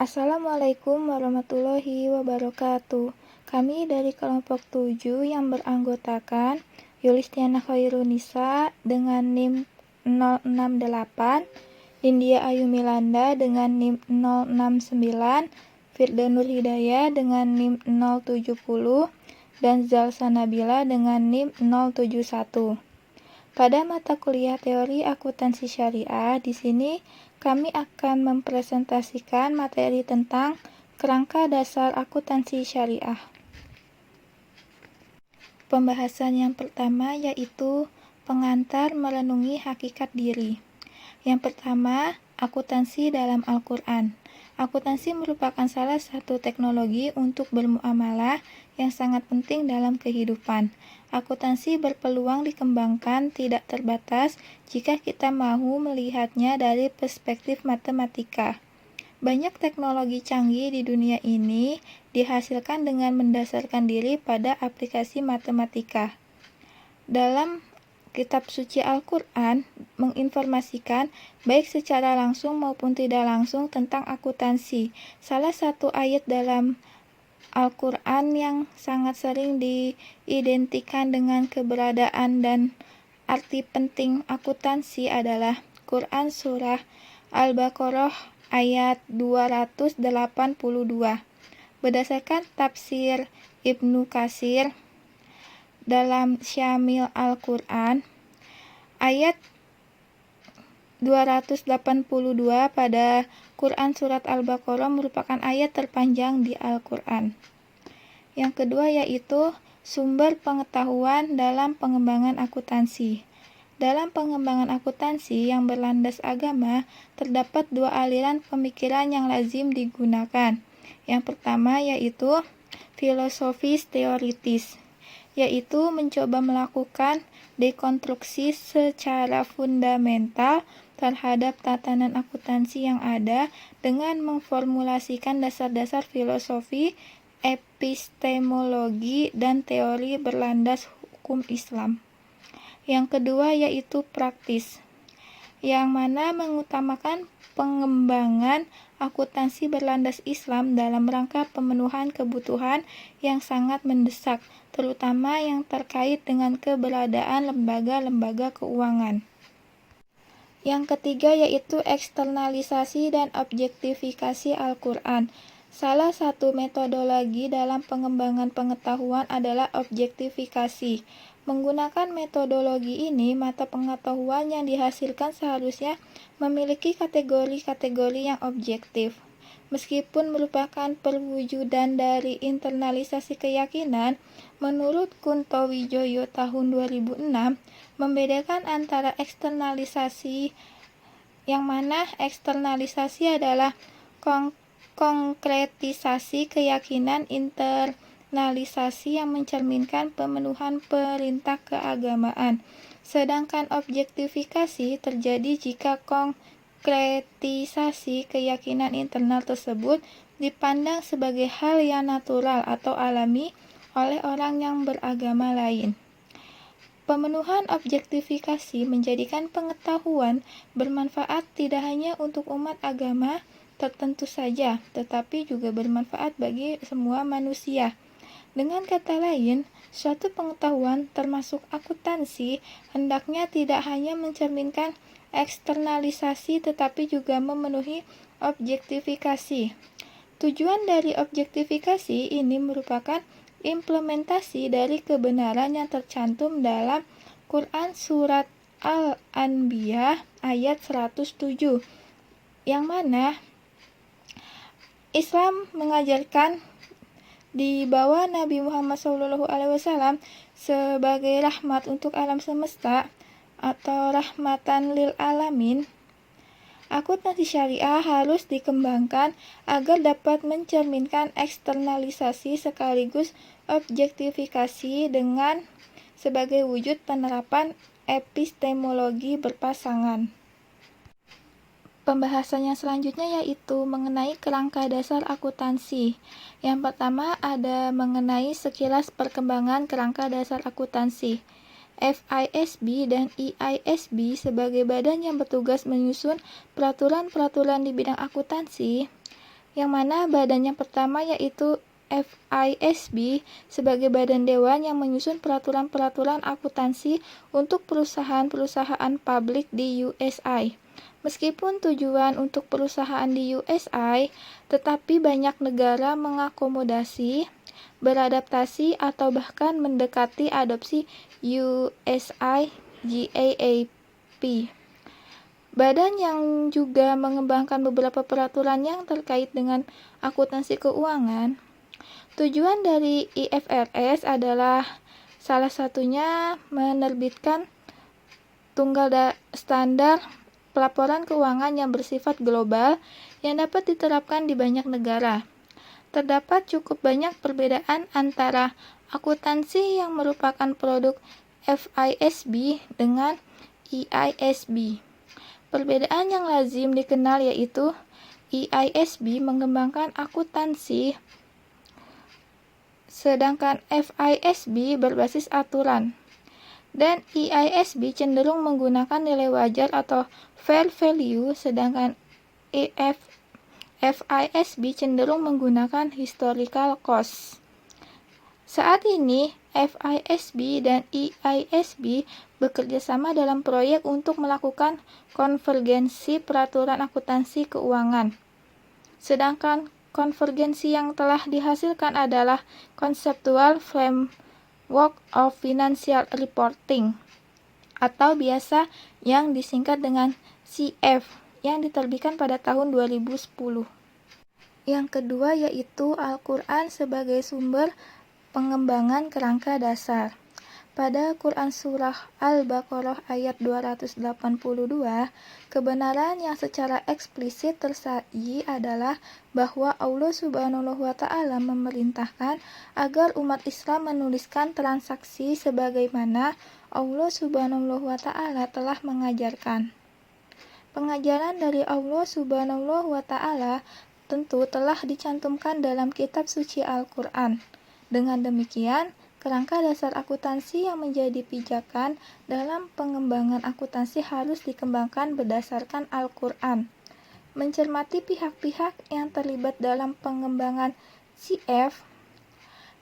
Assalamualaikum warahmatullahi wabarakatuh. Kami dari kelompok 7 yang beranggotakan Yulistiana Khairunisa dengan NIM 068, India Ayu Milanda dengan NIM 069, Firda Nur Hidayah dengan NIM 070, dan Zalsa Nabila dengan NIM 071. Pada mata kuliah teori akuntansi syariah, di sini kami akan mempresentasikan materi tentang kerangka dasar akuntansi syariah. Pembahasan yang pertama yaitu pengantar merenungi hakikat diri. Yang pertama, akuntansi dalam Al-Quran. Akuntansi merupakan salah satu teknologi untuk bermuamalah yang sangat penting dalam kehidupan. Akuntansi berpeluang dikembangkan tidak terbatas jika kita mau melihatnya dari perspektif matematika. Banyak teknologi canggih di dunia ini dihasilkan dengan mendasarkan diri pada aplikasi matematika. Dalam Kitab suci Al-Quran menginformasikan baik secara langsung maupun tidak langsung tentang akuntansi. Salah satu ayat dalam Al-Quran yang sangat sering diidentikan dengan keberadaan dan arti penting akuntansi adalah Quran Surah Al-Baqarah ayat 282. Berdasarkan tafsir Ibnu Katsir dalam Syamil Al-Quran, ayat 282 pada Quran Surat Al-Baqarah merupakan ayat terpanjang di Al-Quran. Yang kedua yaitu sumber pengetahuan dalam pengembangan akuntansi. Dalam pengembangan akuntansi yang berlandas agama, terdapat dua aliran pemikiran yang lazim digunakan. Yang pertama yaitu filosofis teoritis, yaitu mencoba melakukan dekonstruksi secara fundamental terhadap tatanan akuntansi yang ada dengan memformulasikan dasar-dasar filosofi, epistemologi, dan teori berlandas hukum Islam. Yang kedua yaitu praktis, yang mana mengutamakan pengembangan akuntansi berlandas Islam dalam rangka pemenuhan kebutuhan yang sangat mendesak, terutama yang terkait dengan keberadaan lembaga-lembaga keuangan. Yang ketiga yaitu eksternalisasi dan objektifikasi Al-Quran. Salah satu metodologi dalam pengembangan pengetahuan adalah objektifikasi. Menggunakan metodologi ini, mata pengetahuan yang dihasilkan seharusnya memiliki kategori-kategori yang objektif. Meskipun merupakan perwujudan dari internalisasi keyakinan, menurut Kunto Wijoyo tahun 2006, membedakan antara eksternalisasi, yang mana eksternalisasi adalah konkretisasi keyakinan, internalisasi yang mencerminkan pemenuhan perintah keagamaan. Sedangkan objektifikasi terjadi jika konkretisasi keyakinan internal tersebut dipandang sebagai hal yang natural atau alami oleh orang yang beragama lain. Pemenuhan objektifikasi menjadikan pengetahuan bermanfaat tidak hanya untuk umat agama tertentu saja, tetapi juga bermanfaat bagi semua manusia. Dengan kata lain, suatu pengetahuan termasuk akuntansi hendaknya tidak hanya mencerminkan eksternalisasi tetapi juga memenuhi objektifikasi. Tujuan dari objektifikasi ini merupakan implementasi dari kebenaran yang tercantum dalam Quran Surat Al-Anbiya ayat 107, yang mana Islam mengajarkan di bawah Nabi Muhammad SAW sebagai rahmat untuk alam semesta atau rahmatan lil alamin. Akuntansi syariah harus dikembangkan agar dapat mencerminkan eksternalisasi sekaligus objektifikasi dengan sebagai wujud penerapan epistemologi berpasangan. Pembahasan yang selanjutnya yaitu mengenai kerangka dasar akuntansi. Yang pertama ada mengenai sekilas perkembangan kerangka dasar akuntansi. FISB dan EISB sebagai badan yang bertugas menyusun peraturan-peraturan di bidang akuntansi yang mana badan yang pertama yaitu FISB sebagai badan dewan yang menyusun peraturan-peraturan akuntansi untuk perusahaan-perusahaan publik di USA. Meskipun tujuan untuk perusahaan di USA, tetapi banyak negara mengakomodasi, beradaptasi, atau bahkan mendekati adopsi USA GAAP. Badan yang juga mengembangkan beberapa peraturan yang terkait dengan akuntansi keuangan. Tujuan dari IFRS adalah salah satunya menerbitkan tunggal standar pelaporan keuangan yang bersifat global yang dapat diterapkan di banyak negara. Terdapat cukup banyak perbedaan antara akuntansi yang merupakan produk FISB dengan EISB. Perbedaan yang lazim dikenal yaitu EISB mengembangkan akuntansi, sedangkan FISB berbasis aturan. Dan EISB cenderung menggunakan nilai wajar atau fair value, sedangkan FISB cenderung menggunakan historical cost. Saat ini, FISB dan EISB bekerja sama dalam proyek untuk melakukan konvergensi peraturan akuntansi keuangan. Sedangkan konvergensi yang telah dihasilkan adalah Conceptual Framework of Financial Reporting atau biasa yang disingkat dengan CF yang diterbitkan pada tahun 2010. Yang kedua yaitu Al-Quran sebagai sumber pengembangan kerangka dasar. Pada Quran Surah Al-Baqarah ayat 282, kebenaran yang secara eksplisit tersaji adalah bahwa Allah Subhanahu wa Ta'ala memerintahkan agar umat Islam menuliskan transaksi sebagaimana Allah Subhanahu wa Ta'ala telah mengajarkan. Pengajaran dari Allah Subhanahu wa Ta'ala tentu telah dicantumkan dalam kitab suci Al-Quran. Dengan demikian, kerangka dasar akuntansi yang menjadi pijakan dalam pengembangan akuntansi harus dikembangkan berdasarkan Al-Quran. Mencermati pihak-pihak yang terlibat dalam pengembangan CF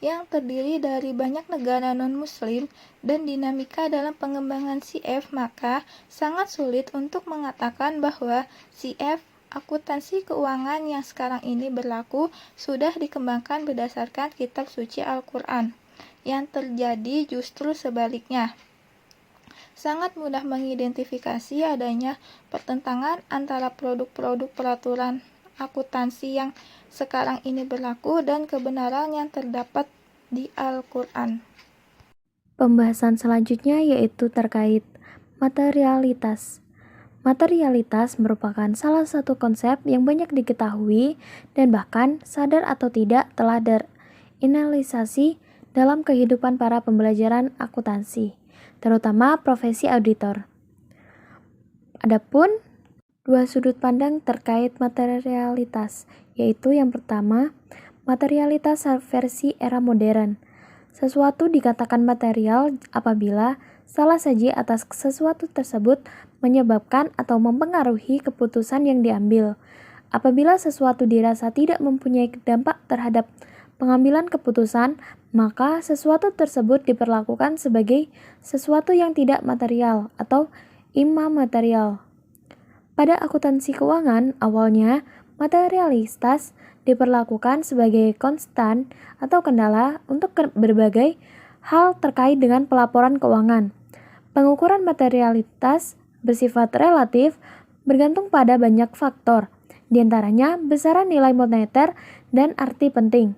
yang terdiri dari banyak negara non-muslim dan dinamika dalam pengembangan CF, maka sangat sulit untuk mengatakan bahwa CF akuntansi keuangan yang sekarang ini berlaku sudah dikembangkan berdasarkan kitab suci Al-Quran. Yang terjadi justru sebaliknya. Sangat mudah mengidentifikasi adanya pertentangan antara produk-produk peraturan akuntansi yang sekarang ini berlaku dan kebenaran yang terdapat di Al-Quran. Pembahasan selanjutnya yaitu terkait materialitas. Materialitas merupakan salah satu konsep yang banyak diketahui dan bahkan sadar atau tidak telah terinalisasi dalam kehidupan para pembelajaran akuntansi, terutama profesi auditor. Adapun dua sudut pandang terkait materialitas, yaitu yang pertama, materialitas versi era modern. Sesuatu dikatakan material apabila salah saji atas sesuatu tersebut menyebabkan atau mempengaruhi keputusan yang diambil. Apabila sesuatu dirasa tidak mempunyai dampak terhadap pengambilan keputusan, maka sesuatu tersebut diperlakukan sebagai sesuatu yang tidak material atau immaterial. Pada akuntansi keuangan, awalnya materialitas diperlakukan sebagai konstan atau kendala untuk berbagai hal terkait dengan pelaporan keuangan. Pengukuran materialitas bersifat relatif bergantung pada banyak faktor, diantaranya besaran nilai moneter dan arti penting.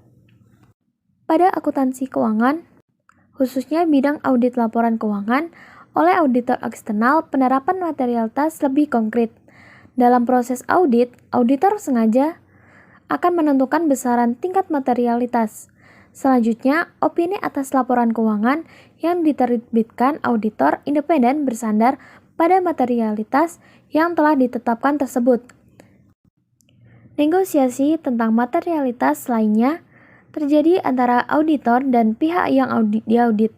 Pada akuntansi keuangan, khususnya bidang audit laporan keuangan, oleh auditor eksternal, penerapan materialitas lebih konkret. Dalam proses audit, auditor sengaja akan menentukan besaran tingkat materialitas. Selanjutnya, opini atas laporan keuangan yang diterbitkan auditor independen bersandar pada materialitas yang telah ditetapkan tersebut. Negosiasi tentang materialitas lainnya terjadi antara auditor dan pihak yang diaudit.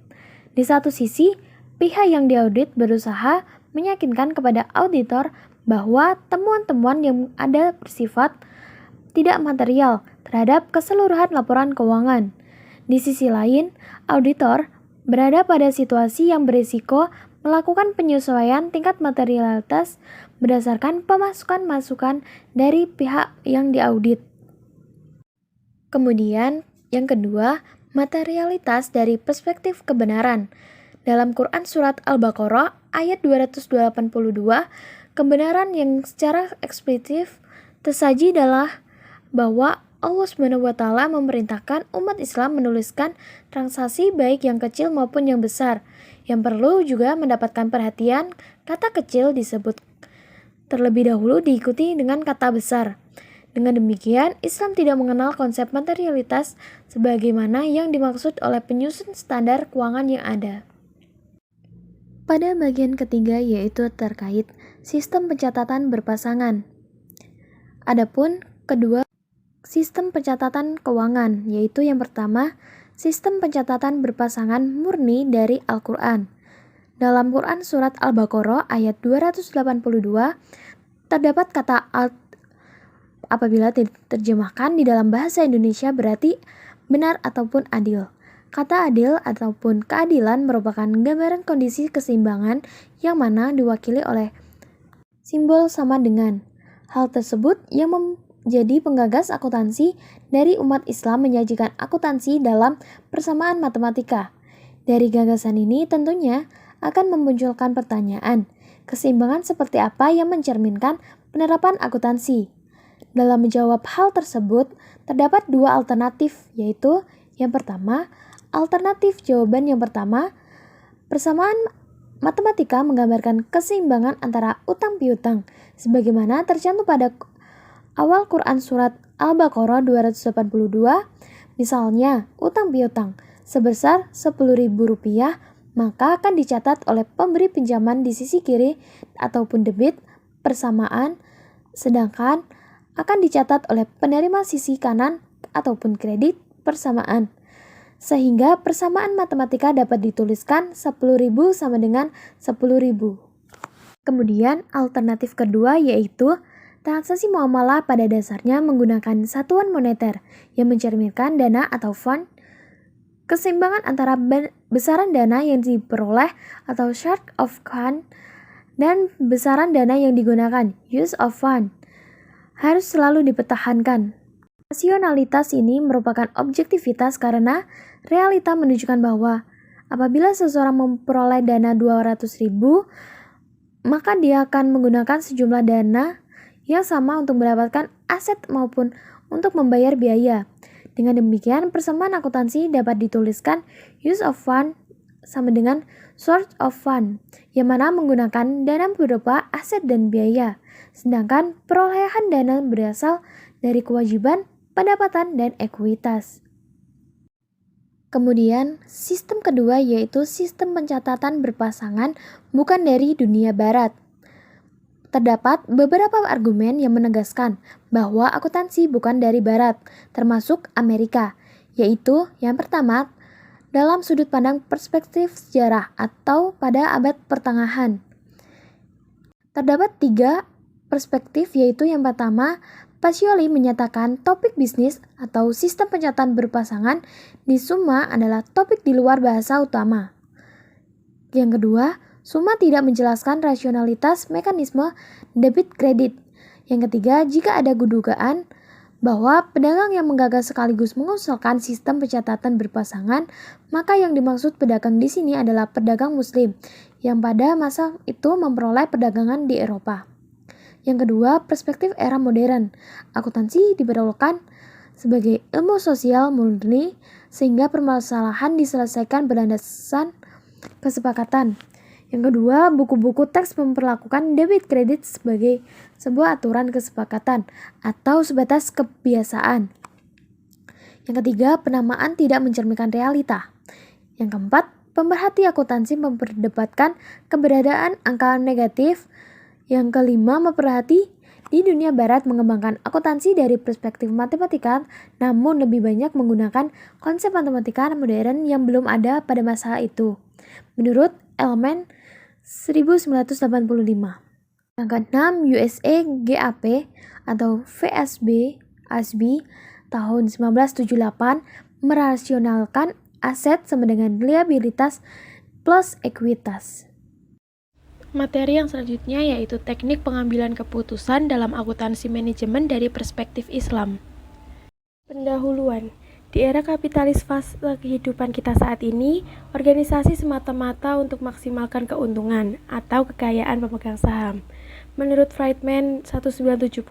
Di satu sisi, pihak yang diaudit berusaha meyakinkan kepada auditor bahwa temuan-temuan yang ada bersifat tidak material terhadap keseluruhan laporan keuangan. Di sisi lain, auditor berada pada situasi yang berisiko melakukan penyesuaian tingkat materialitas berdasarkan pemasukan-masukan dari pihak yang diaudit. Kemudian, yang kedua, materialitas dari perspektif kebenaran. Dalam Quran Surat Al-Baqarah ayat 282, kebenaran yang secara eksplisit tersaji adalah bahwa Allah SWT memerintahkan umat Islam menuliskan transaksi baik yang kecil maupun yang besar. Yang perlu juga mendapatkan perhatian, kata kecil disebut terlebih dahulu diikuti dengan kata besar. Dengan demikian, Islam tidak mengenal konsep materialitas sebagaimana yang dimaksud oleh penyusun standar keuangan yang ada. Pada bagian ketiga yaitu terkait sistem pencatatan berpasangan. Adapun kedua sistem pencatatan keuangan, yaitu yang pertama, sistem pencatatan berpasangan murni dari Al-Quran. Dalam Quran Surat Al-Baqarah ayat 282, terdapat kata apabila diterjemahkan di dalam bahasa Indonesia berarti benar ataupun adil. Kata adil ataupun keadilan merupakan gambaran kondisi keseimbangan yang mana diwakili oleh simbol sama dengan. Hal tersebut yang menjadi penggagas akuntansi dari umat Islam menyajikan akuntansi dalam persamaan matematika. Dari gagasan ini tentunya akan memunculkan pertanyaan, keseimbangan seperti apa yang mencerminkan penerapan akuntansi? Dalam menjawab hal tersebut, terdapat dua alternatif, yaitu yang pertama, alternatif jawaban yang pertama, persamaan matematika menggambarkan keseimbangan antara utang piutang, sebagaimana tercantum pada awal Quran Surat Al-Baqarah 282, misalnya utang piutang sebesar Rp10.000, maka akan dicatat oleh pemberi pinjaman di sisi kiri ataupun debit persamaan, sedangkan akan dicatat oleh penerima sisi kanan ataupun kredit persamaan. Sehingga persamaan matematika dapat dituliskan 10.000 sama dengan 10.000. Kemudian alternatif kedua yaitu transaksi muamalah pada dasarnya menggunakan satuan moneter yang mencerminkan dana atau fund, keseimbangan antara besaran dana yang diperoleh atau share of fund dan besaran dana yang digunakan use of fund harus selalu dipertahankan. Rasionalitas ini merupakan objektivitas karena realita menunjukkan bahwa apabila seseorang memperoleh dana 200.000, maka dia akan menggunakan sejumlah dana yang sama untuk mendapatkan aset maupun untuk membayar biaya. Dengan demikian, persamaan akuntansi dapat dituliskan use of fund sama dengan source of fund, yang mana menggunakan dana berupa aset dan biaya, sedangkan perolehan dana berasal dari kewajiban, pendapatan, dan ekuitas. Kemudian, sistem kedua yaitu sistem pencatatan berpasangan bukan dari dunia barat. Terdapat beberapa argumen yang menegaskan bahwa akuntansi bukan dari barat, termasuk Amerika, yaitu yang pertama, dalam sudut pandang perspektif sejarah atau pada abad pertengahan. Terdapat 3 perspektif yaitu yang pertama, Pacioli menyatakan topik bisnis atau sistem pencatatan berpasangan di Summa adalah topik di luar bahasa utama. Yang kedua, Summa tidak menjelaskan rasionalitas mekanisme debit kredit. Yang ketiga, jika ada dugaan bahwa pedagang yang menggagas sekaligus mengusulkan sistem pencatatan berpasangan, maka yang dimaksud pedagang di sini adalah pedagang muslim yang pada masa itu memperoleh perdagangan di Eropa. Yang kedua, perspektif era modern. Akuntansi diperlakukan sebagai ilmu sosial murni sehingga permasalahan diselesaikan berdasarkan kesepakatan. Yang kedua, buku-buku teks memperlakukan debit kredit sebagai sebuah aturan kesepakatan atau sebatas kebiasaan. Yang ketiga, penamaan tidak mencerminkan realita. Yang keempat, pemerhati akuntansi memperdebatkan keberadaan angka negatif. Yang kelima, memperhati di dunia barat mengembangkan akuntansi dari perspektif matematika, namun lebih banyak menggunakan konsep matematika modern yang belum ada pada masa itu. Menurut Elman 1985. Yang keenam, USA GAAP atau VSB Ashby tahun 1978 merasionalkan aset sama dengan liabilitas plus ekuitas. Materi yang selanjutnya yaitu teknik pengambilan keputusan dalam akuntansi manajemen dari perspektif Islam. Pendahuluan. Di era kapitalis fase kehidupan kita saat ini, organisasi semata-mata untuk maksimalkan keuntungan atau kekayaan pemegang saham. Menurut Friedman 1970,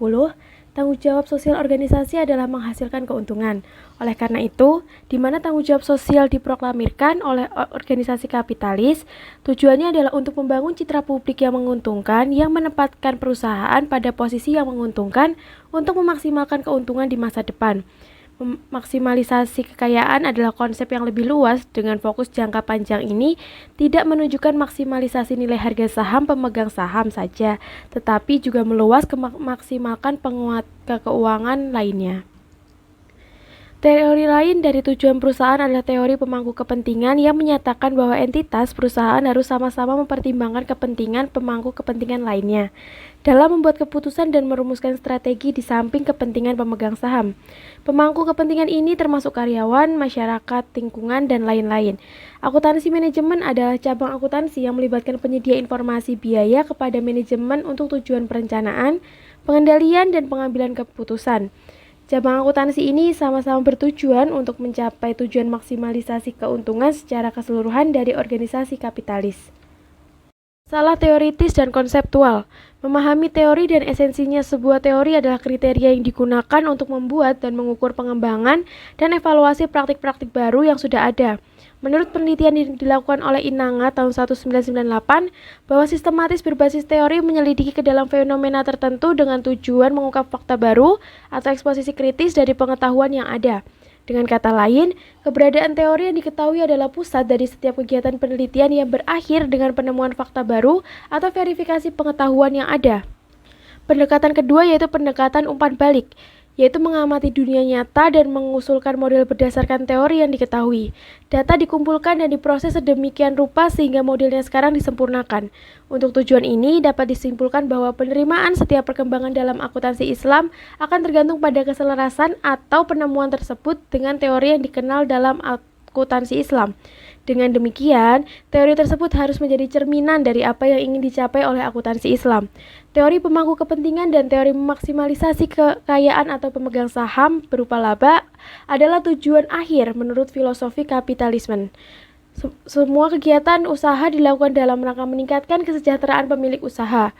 tanggung jawab sosial organisasi adalah menghasilkan keuntungan. Oleh karena itu, di mana tanggung jawab sosial diproklamirkan oleh organisasi kapitalis, tujuannya adalah untuk membangun citra publik yang menguntungkan, yang menempatkan perusahaan pada posisi yang menguntungkan untuk memaksimalkan keuntungan di masa depan. Maksimalisasi kekayaan adalah konsep yang lebih luas. Dengan fokus jangka panjang ini tidak menunjukkan maksimalisasi nilai harga saham pemegang saham saja, tetapi juga meluas ke maksimalkan penguat keuangan lainnya. Teori lain dari tujuan perusahaan adalah teori pemangku kepentingan yang menyatakan bahwa entitas perusahaan harus sama-sama mempertimbangkan kepentingan pemangku kepentingan lainnya dalam membuat keputusan dan merumuskan strategi di samping kepentingan pemegang saham. Pemangku kepentingan ini termasuk karyawan, masyarakat, lingkungan, dan lain-lain. Akuntansi manajemen adalah cabang akuntansi yang melibatkan penyedia informasi biaya kepada manajemen untuk tujuan perencanaan, pengendalian, dan pengambilan keputusan. Cabang akuntansi ini sama-sama bertujuan untuk mencapai tujuan maksimalisasi keuntungan secara keseluruhan dari organisasi kapitalis. Salah teoritis dan konseptual. Memahami teori dan esensinya sebuah teori adalah kriteria yang digunakan untuk membuat dan mengukur pengembangan dan evaluasi praktik-praktik baru yang sudah ada. Menurut penelitian yang dilakukan oleh Inanga tahun 1998, bahwa sistematis berbasis teori menyelidiki ke dalam fenomena tertentu dengan tujuan mengungkap fakta baru atau eksposisi kritis dari pengetahuan yang ada. Dengan kata lain, keberadaan teori yang diketahui adalah pusat dari setiap kegiatan penelitian yang berakhir dengan penemuan fakta baru atau verifikasi pengetahuan yang ada. Pendekatan kedua yaitu pendekatan umpan balik, yaitu mengamati dunia nyata dan mengusulkan model berdasarkan teori yang diketahui. Data dikumpulkan dan diproses sedemikian rupa sehingga modelnya sekarang disempurnakan. Untuk tujuan ini dapat disimpulkan bahwa penerimaan setiap perkembangan dalam akuntansi Islam akan tergantung pada keselarasan atau penemuan tersebut dengan teori yang dikenal dalam akuntansi Islam. Dengan demikian, teori tersebut harus menjadi cerminan dari apa yang ingin dicapai oleh akuntansi Islam. Teori pemangku kepentingan dan teori memaksimalisasi kekayaan atau pemegang saham berupa laba adalah tujuan akhir menurut filosofi kapitalisme. Semua kegiatan usaha dilakukan dalam rangka meningkatkan kesejahteraan pemilik usaha.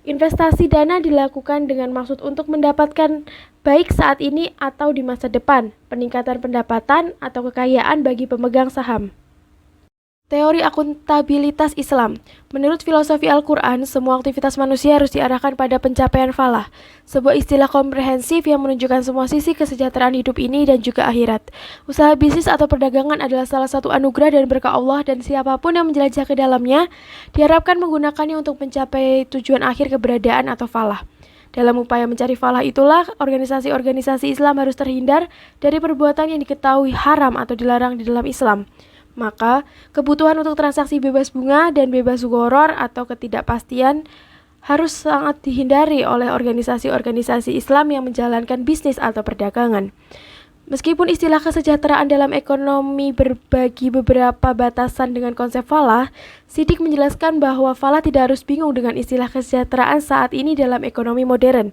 Investasi dana dilakukan dengan maksud untuk mendapatkan baik saat ini atau di masa depan, peningkatan pendapatan atau kekayaan bagi pemegang saham. Teori akuntabilitas Islam. Menurut filosofi Al-Quran, semua aktivitas manusia harus diarahkan pada pencapaian falah, sebuah istilah komprehensif yang menunjukkan semua sisi kesejahteraan hidup ini dan juga akhirat. Usaha bisnis atau perdagangan adalah salah satu anugerah dan berkah Allah, dan siapapun yang menjelajah ke dalamnya diharapkan menggunakannya untuk mencapai tujuan akhir keberadaan atau falah. Dalam upaya mencari falah itulah, organisasi-organisasi Islam harus terhindar dari perbuatan yang diketahui haram atau dilarang di dalam Islam. Maka, kebutuhan untuk transaksi bebas bunga dan bebas gharar atau ketidakpastian harus sangat dihindari oleh organisasi-organisasi Islam yang menjalankan bisnis atau perdagangan. Meskipun istilah kesejahteraan dalam ekonomi berbagi beberapa batasan dengan konsep falah, Siddiq menjelaskan bahwa falah tidak harus bingung dengan istilah kesejahteraan saat ini dalam ekonomi modern.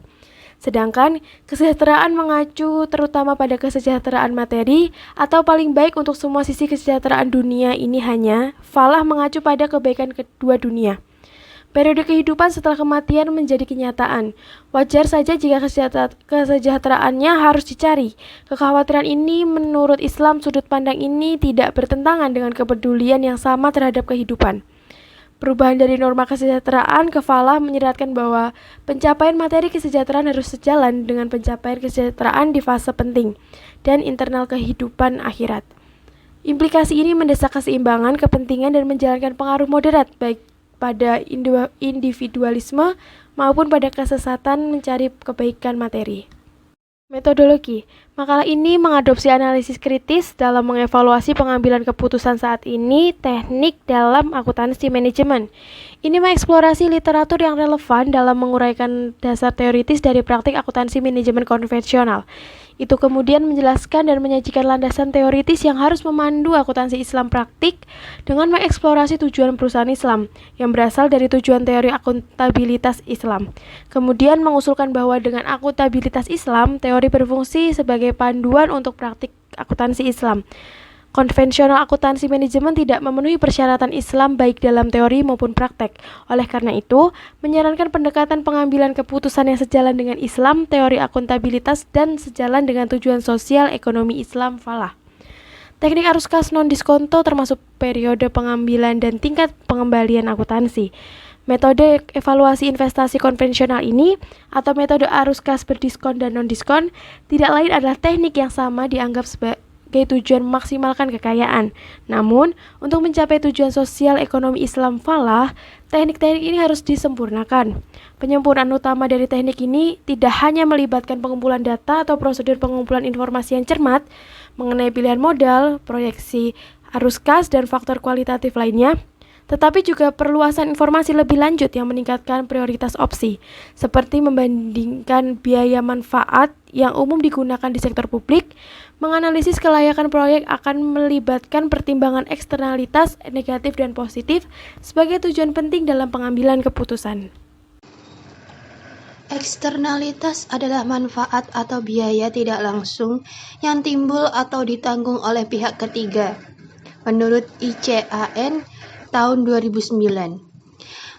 Sedangkan kesejahteraan mengacu terutama pada kesejahteraan materi atau paling baik untuk semua sisi kesejahteraan dunia ini, hanya falah mengacu pada kebaikan kedua dunia. Periode kehidupan setelah kematian menjadi kenyataan. Wajar saja jika kesejahteraannya harus dicari. Kekhawatiran ini menurut Islam, sudut pandang ini tidak bertentangan dengan kepedulian yang sama terhadap kehidupan. Perubahan dari norma kesejahteraan ke falah menyeratkan bahwa pencapaian materi kesejahteraan harus sejalan dengan pencapaian kesejahteraan di fase penting dan internal kehidupan akhirat. Implikasi ini mendesak keseimbangan kepentingan dan menjalankan pengaruh moderat baik pada individualisme maupun pada kesesatan mencari kebaikan materi. Metodologi. Makalah ini mengadopsi analisis kritis dalam mengevaluasi pengambilan keputusan saat ini, teknik dalam akuntansi manajemen. Ini mengeksplorasi literatur yang relevan dalam menguraikan dasar teoritis dari praktik akuntansi manajemen konvensional. Itu kemudian menjelaskan dan menyajikan landasan teoritis yang harus memandu akuntansi Islam praktik dengan mengeksplorasi tujuan perusahaan Islam yang berasal dari tujuan teori akuntabilitas Islam. Kemudian mengusulkan bahwa dengan akuntabilitas Islam, teori berfungsi sebagai panduan untuk praktik akuntansi Islam. Konvensional akuntansi manajemen tidak memenuhi persyaratan Islam baik dalam teori maupun praktek. Oleh karena itu, menyarankan pendekatan pengambilan keputusan yang sejalan dengan Islam, teori akuntabilitas, dan sejalan dengan tujuan sosial ekonomi Islam falah. Teknik arus kas non-diskonto termasuk periode pengambilan dan tingkat pengembalian akuntansi. Metode evaluasi investasi konvensional ini, atau metode arus kas berdiskon dan non-diskon, tidak lain adalah teknik yang sama dianggap sebagai tujuan memaksimalkan kekayaan. Namun, untuk mencapai tujuan sosial ekonomi Islam falah, teknik-teknik ini harus disempurnakan. Penyempurnaan utama dari teknik ini tidak hanya melibatkan pengumpulan data atau prosedur pengumpulan informasi yang cermat mengenai pilihan modal, proyeksi arus kas, dan faktor kualitatif lainnya, tetapi juga perluasan informasi lebih lanjut yang meningkatkan prioritas opsi, seperti membandingkan biaya manfaat yang umum digunakan di sektor publik. Menganalisis kelayakan proyek akan melibatkan pertimbangan eksternalitas negatif dan positif sebagai tujuan penting dalam pengambilan keputusan. Eksternalitas adalah manfaat atau biaya tidak langsung yang timbul atau ditanggung oleh pihak ketiga. Menurut ICAN tahun 2009.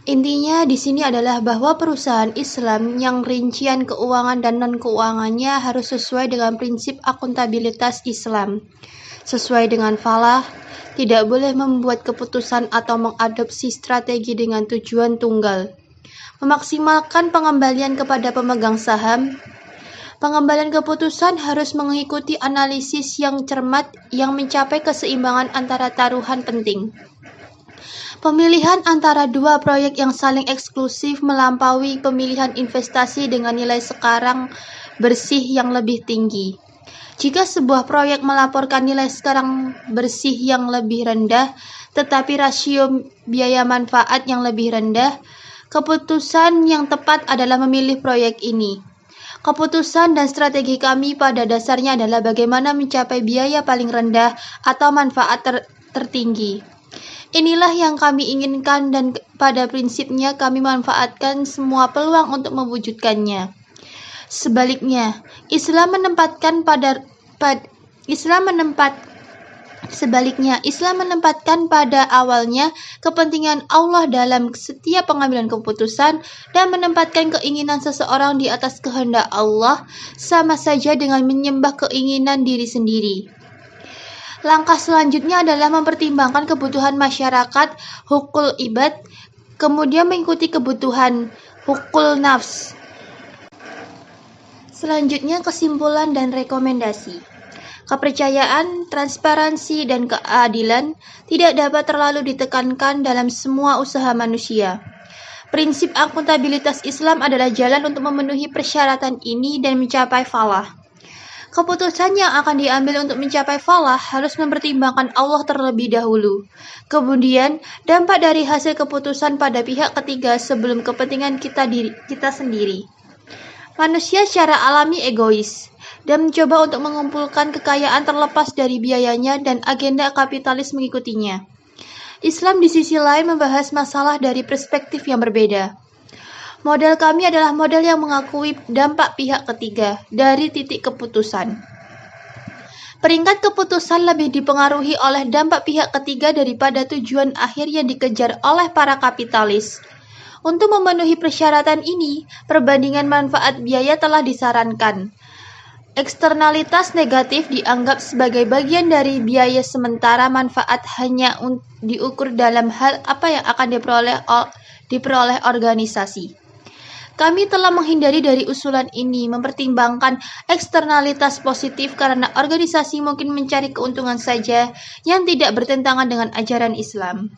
Intinya di sini adalah bahwa perusahaan Islam yang rincian keuangan dan non-keuangannya harus sesuai dengan prinsip akuntabilitas Islam. Sesuai dengan falah, tidak boleh membuat keputusan atau mengadopsi strategi dengan tujuan tunggal. Memaksimalkan pengembalian kepada pemegang saham. Pengembalian keputusan harus mengikuti analisis yang cermat yang mencapai keseimbangan antara taruhan penting. Pemilihan antara dua proyek yang saling eksklusif melampaui pemilihan investasi dengan nilai sekarang bersih yang lebih tinggi. Jika sebuah proyek melaporkan nilai sekarang bersih yang lebih rendah, tetapi rasio biaya manfaat yang lebih rendah, keputusan yang tepat adalah memilih proyek ini. Keputusan dan strategi kami pada dasarnya adalah bagaimana mencapai biaya paling rendah atau manfaat tertinggi. Inilah yang kami inginkan dan pada prinsipnya kami manfaatkan semua peluang untuk mewujudkannya. Sebaliknya, Islam menempatkan pada awalnya kepentingan Allah dalam setiap pengambilan keputusan dan menempatkan keinginan seseorang di atas kehendak Allah sama saja dengan menyembah keinginan diri sendiri. Langkah selanjutnya adalah mempertimbangkan kebutuhan masyarakat, hukul ibad, kemudian mengikuti kebutuhan hukul nafs. Selanjutnya kesimpulan dan rekomendasi. Kepercayaan, transparansi, dan keadilan tidak dapat terlalu ditekankan dalam semua usaha manusia. Prinsip akuntabilitas Islam adalah jalan untuk memenuhi persyaratan ini dan mencapai falah. Keputusan yang akan diambil untuk mencapai falah harus mempertimbangkan Allah terlebih dahulu. Kemudian, dampak dari hasil keputusan pada pihak ketiga sebelum kepentingan kita sendiri. Manusia secara alami egois dan mencoba untuk mengumpulkan kekayaan terlepas dari biayanya dan agenda kapitalis mengikutinya. Islam di sisi lain membahas masalah dari perspektif yang berbeda. Model kami adalah model yang mengakui dampak pihak ketiga dari titik keputusan. Peringkat keputusan lebih dipengaruhi oleh dampak pihak ketiga daripada tujuan akhir yang dikejar oleh para kapitalis. Untuk memenuhi persyaratan ini, perbandingan manfaat biaya telah disarankan. Eksternalitas negatif dianggap sebagai bagian dari biaya sementara manfaat hanya diukur dalam hal apa yang akan diperoleh organisasi. Kami telah menghindari dari usulan ini, mempertimbangkan eksternalitas positif karena organisasi mungkin mencari keuntungan saja yang tidak bertentangan dengan ajaran Islam.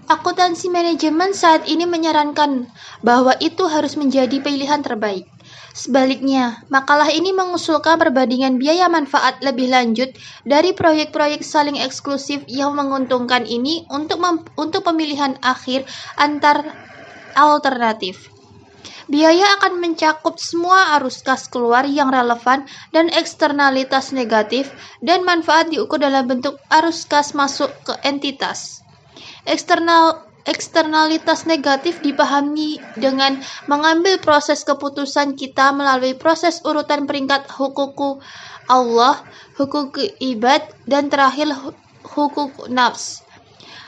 Akuntansi manajemen saat ini menyarankan bahwa itu harus menjadi pilihan terbaik. Sebaliknya, makalah ini mengusulkan perbandingan biaya manfaat lebih lanjut dari proyek-proyek saling eksklusif yang menguntungkan ini untuk pemilihan akhir antar alternatif. Biaya akan mencakup semua arus kas keluar yang relevan dan eksternalitas negatif, dan manfaat diukur dalam bentuk arus kas masuk ke entitas. Eksternalitas negatif dipahami dengan mengambil proses keputusan kita melalui proses urutan peringkat hukuku Allah, hukuku ibad, dan terakhir hukuku nafs.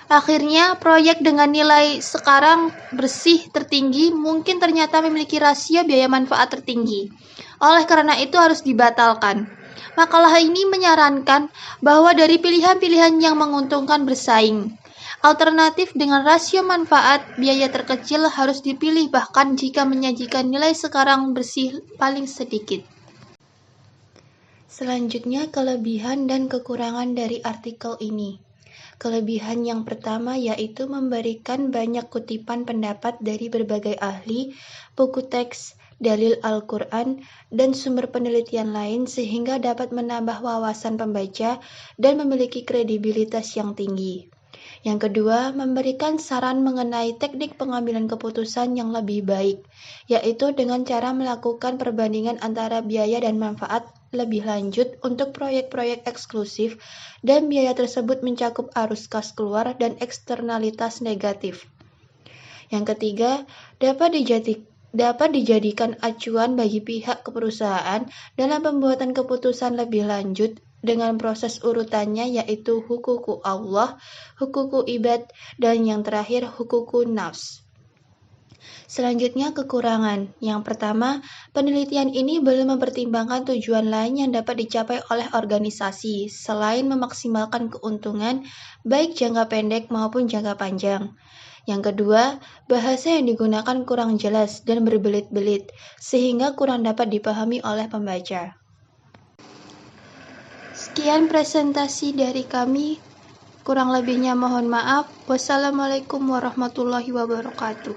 Akhirnya, proyek dengan nilai sekarang bersih tertinggi mungkin ternyata memiliki rasio biaya manfaat tertinggi. Oleh karena itu harus dibatalkan. Makalah ini menyarankan bahwa dari pilihan-pilihan yang menguntungkan bersaing, alternatif dengan rasio manfaat biaya terkecil harus dipilih bahkan jika menyajikan nilai sekarang bersih paling sedikit. Selanjutnya, kelebihan dan kekurangan dari artikel ini. Kelebihan yang pertama yaitu memberikan banyak kutipan pendapat dari berbagai ahli, buku teks, dalil Al-Quran, dan sumber penelitian lain sehingga dapat menambah wawasan pembaca dan memiliki kredibilitas yang tinggi. Yang kedua, memberikan saran mengenai teknik pengambilan keputusan yang lebih baik, yaitu dengan cara melakukan perbandingan antara biaya dan manfaat lebih lanjut untuk proyek-proyek eksklusif, dan biaya tersebut mencakup arus kas keluar dan eksternalitas negatif. Yang ketiga, dapat dijadikan acuan bagi pihak perusahaan dalam pembuatan keputusan lebih lanjut dengan proses urutannya yaitu hukuku Allah, hukuku ibad, dan yang terakhir hukuku nafs. Selanjutnya kekurangan. Yang pertama, penelitian ini belum mempertimbangkan tujuan lain yang dapat dicapai oleh organisasi selain memaksimalkan keuntungan baik jangka pendek maupun jangka panjang. Yang kedua, bahasa yang digunakan kurang jelas dan berbelit-belit sehingga kurang dapat dipahami oleh pembaca. Sekian presentasi dari kami. Kurang lebihnya mohon maaf. Wassalamualaikum warahmatullahi wabarakatuh.